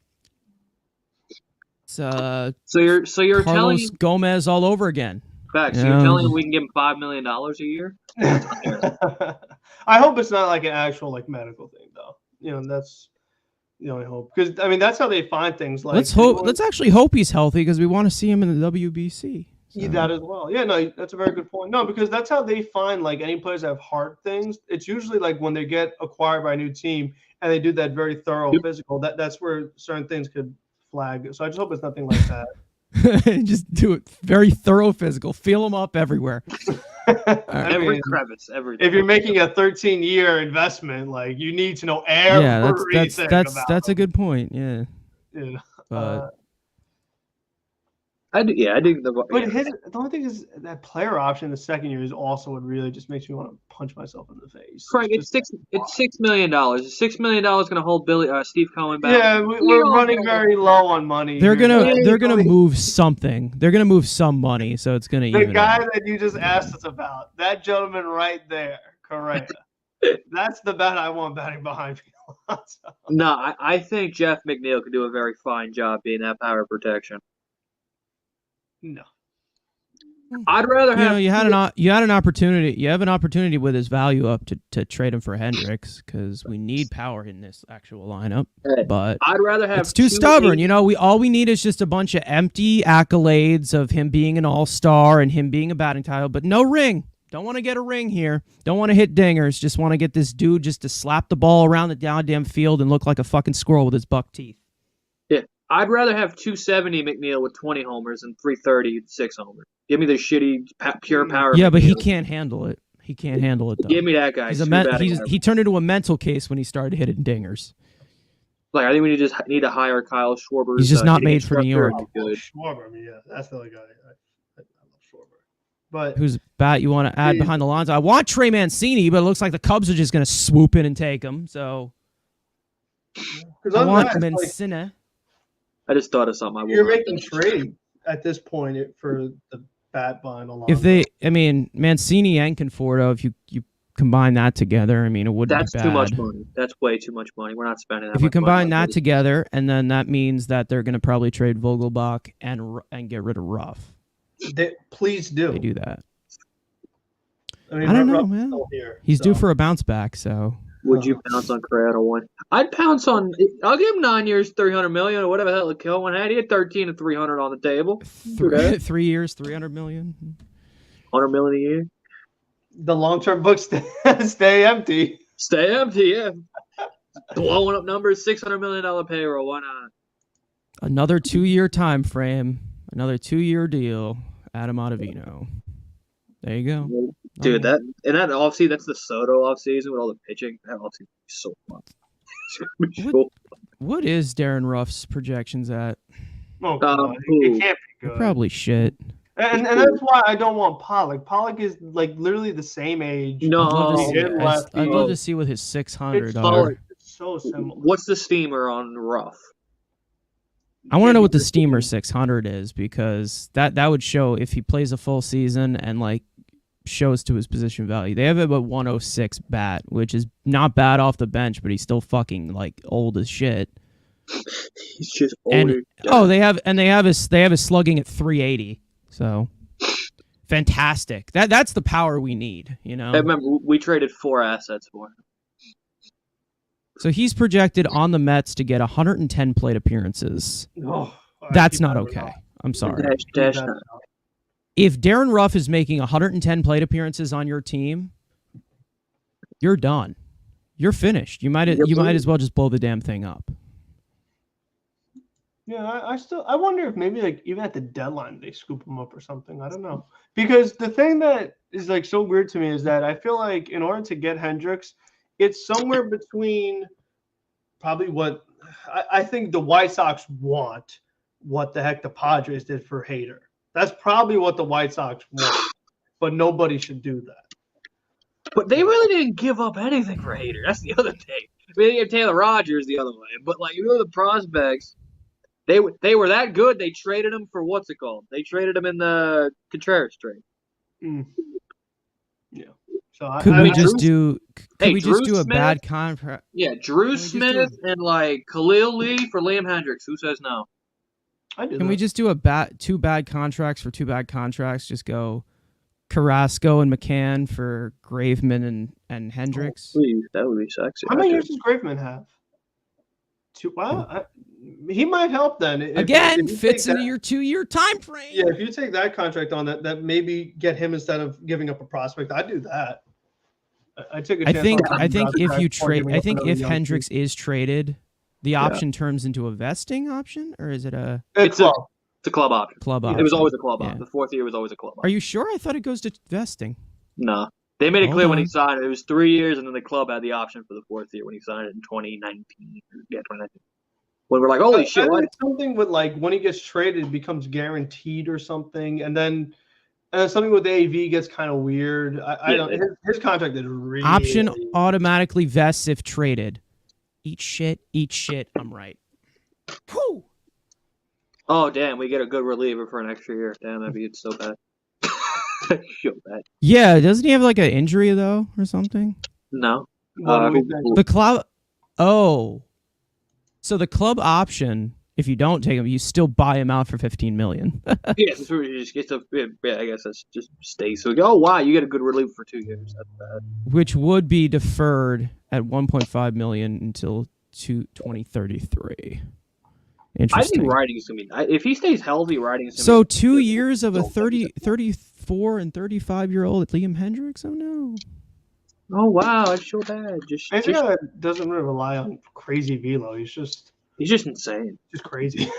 So you're Carlos telling Gomez all over again. Facts. So you're telling him we can give him $5 million a year? I hope it's not like an actual medical thing though. That's the only hope, because that's how they find things. Like let's actually hope he's healthy because we want to see him in the WBC. So. Yeah, that as well. Yeah, no, that's a very good point. No, because that's how they find any players that have heart things. It's usually when they get acquired by a new team and they do that very thorough physical. That's where certain things could flag. So I just hope it's nothing like that. Just do it very thorough physical. Feel them up everywhere. Every crevice, everything. If you're making a 13-year investment, you need to know everything. Yeah, that's a good point. Yeah. But I think the only thing is that player option in the second year is also what really just makes me want to punch myself in the face. Frank, it's $6 million. Is $6 million going to hold Steve Cohen back? Yeah, we're running very low on money. They're gonna move something. They're gonna move some money, so it's gonna. The guy that you just asked us about, that gentleman right there, correct? That's the bet I want batting behind me. No, I think Jeff McNeil could do a very fine job being that power protection. No. I'd rather have. You had an opportunity. You have an opportunity with his value up to trade him for Hendricks because we need power in this actual lineup. But I'd rather have. It's too stubborn. All we need is just a bunch of empty accolades of him being an all-star and him being a batting title, but no ring. Don't want to get a ring here. Don't want to hit dingers. Just want to get this dude just to slap the ball around the goddamn field and look like a fucking squirrel with his buck teeth. Yeah, I'd rather have 270 McNeil with 20 homers than 330 6 homers. Give me the shitty pure power. Yeah, but he can't handle it. He can't handle it though. Give me that guy. He turned into a mental case when he started hitting dingers. I think we need to hire Kyle Schwarber. He's just not made for New York. Schwarber, yeah, that's the other guy. I love Schwarber. But whose bat you want to add behind the lines? I want Trey Mancini, but it looks like the Cubs are just going to swoop in and take him. So I want Mancini. I just thought of something. You're making trade at this point for the bat behind the line. Mancini and Conforto, if you combine that together, it wouldn't be bad. That's too much money. That's way too much money. We're not spending that. If you combine that together, and then that means that they're going to probably trade Vogelbach and get rid of Ruff. Please do. They do that. mean, I don't know, Ruff's man. still here, He's so. due for a bounce back, so. Would you pounce on Correa one? I'd pounce on. I'll give him 9 years, $300 million, or whatever the hell Cohen had. He had 13 and 300 on the table. 3 years, $300 million. $100 million a year. The long-term books stay empty. Stay empty, yeah. Blowing up numbers, $600 million payroll. Why not? Another 2-year time frame. Another 2-year deal. Adam Ottavino. There you go. Dude, that offseason, that's the Soto offseason with all the pitching. That offseason is so fun. What is Darren Ruff's projections at? Oh, God. It can't be good. Probably shit. And that's why I don't want Pollock. Pollock is like literally the same age. No, I'd love to see what his 600 are. It's so similar. What's the steamer on Ruff? I want to know what the steamer 600 is, because that would show if he plays a full season and like shows to his position value. They have about 106 bat, which is not bad off the bench, but he's still fucking like old as shit. He's just older. They have his slugging at 380. So fantastic. That's the power we need, you know. I remember we traded 4 assets for him. So he's projected on the Mets to get 110 plate appearances. Oh, that's not okay. I'm sorry. If Darren Ruff is making 110 plate appearances on your team, you're done. You're finished. You might as well just blow the damn thing up. Yeah, I wonder if maybe like even at the deadline they scoop him up or something. I don't know. Because the thing that is like so weird to me is that I feel like in order to get Hendricks, it's somewhere between probably what I think the White Sox want, what the heck the Padres did for Hader. That's probably what the White Sox want, but nobody should do that. But they really didn't give up anything for Hader. That's the other thing. I mean, they gave Taylor Rogers the other way, but like you know the prospects. They were that good. They traded him for what's it called? They traded him in the Contreras trade. Mm. Yeah. So could we just do a bad contract? Yeah, Drew Smith and like Khalil Lee for Liam Hendricks. Who says no? Can we just do two bad contracts for 2 bad contracts? Just go Carrasco and McCann for Graveman and Hendricks. Oh, please, that would be sexy. How many years does Graveman have? 2. Wow. He might help then. If fits into your 2-year time frame. Yeah, if you take that contract on, that maybe get him instead of giving up a prospect. I'd do that. I take a chance. I think if you trade, I think if Hendricks is traded, the option turns into a vesting option, or is it a? It's a club option. Club option. It was always a club option. The 4th year was always a club option. Are you sure? I thought it goes to vesting. No, they made it clear when he signed it. It was 3 years, and then the club had the option for the 4th year when he signed it in 2019. Yeah, 2019. When we're like, holy shit! What? Something with like when he gets traded, it becomes guaranteed or something, and then something with AV gets kind of weird. I don't. His contract is really option automatically vests if traded. Eat shit. I'm right. Whew. Oh damn! We get a good reliever for an extra year. Damn, that'd be so bad. So bad. Yeah, doesn't he have like an injury though or something? No. The club. Oh. So the club option, if you don't take him, you still buy him out for $15 million. Yeah, so you just get to. Yeah, I guess that's just stays. So oh wow, you get a good reliever for 2 years. That's bad. Which would be deferred at $1.5 million until 2033. Interesting. I think Writing is gonna be. If he stays healthy, Writing is. So 2 years of a 34 and 35-year-old Liam Hendricks. Oh no. Oh wow, that's so bad. Just doesn't really rely on crazy velo. He's just insane. Just crazy.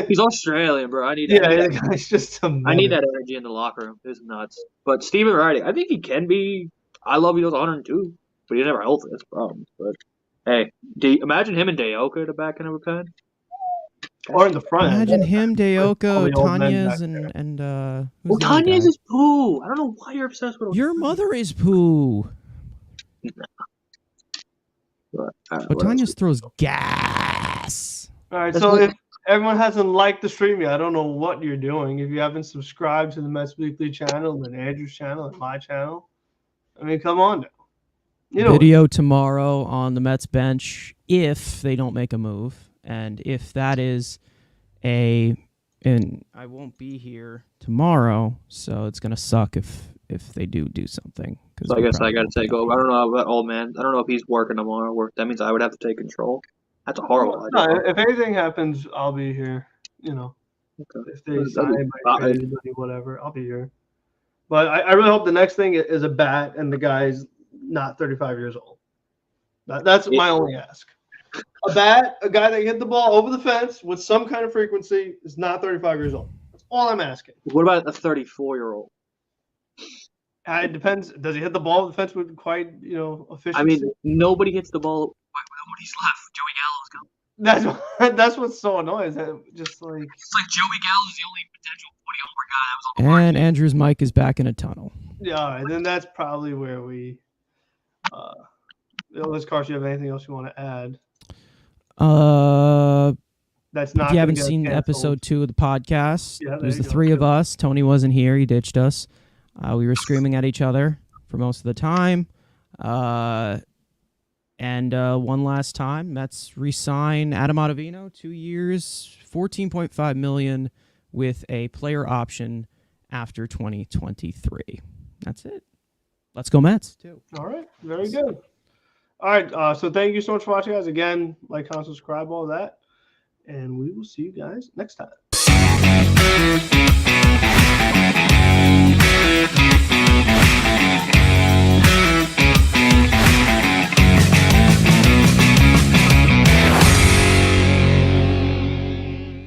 He's Australian, bro. I need I need that energy in the locker room. It's nuts. But Steven Writing, I think he can be. I love he goes 102, but he's never healthy. That's a problem. But hey, imagine him and Dayoka at the back end of a pen. Or in the front. Imagine him, Dayoka, Tanya's, and well, Tanya's is poo. I don't know why you're obsessed with him. Your mother is poo. But Tanya's throws gas. All right, so if everyone hasn't liked the stream yet, I don't know what you're doing. If you haven't subscribed to the Mets Weekly channel, and Andrew's channel, and my channel, I mean, come on now. Video tomorrow on the Mets bench if they don't make a move. And if that is and I won't be here tomorrow, so it's going to suck if if they do something. So I guess I got to take over. I don't know about old man. I don't know if he's working tomorrow. That means I would have to take control. That's a horrible idea. No, if anything happens, I'll be here. Okay. If they sign my trade, whatever, I'll be here. But I really hope the next thing is a bat and the guy's not 35 years old. That's my only ask. A bat, a guy that hit the ball over the fence with some kind of frequency is not 35 years old. That's all I'm asking. What about a 34-year-old? It depends. Does he hit the ball over the fence with quite, efficiency? I mean, nobody hits the ball. Nobody's left. Joey Gallo's gone. That's what's so annoying. Is that just like it's like Joey Gallo's the only potential 40-homer guy that was on the market. And Andrew's mic is back in a tunnel. Yeah, all right. Then that's probably where we. Unless Carson, you have anything else you want to add? That's not. If you haven't seen episode 2 of the podcast, yeah, there's the 3 of us. Tony wasn't here; he ditched us. We were screaming at each other for most of the time. And one last time, Mets re-sign Adam Ottavino, 2 years, $14.5 million, with a player option after 2023. That's it. Let's go Mets, too. All right. Very good. All right. So thank you so much for watching, guys. Again, like, comment, subscribe, all that. And we will see you guys next time.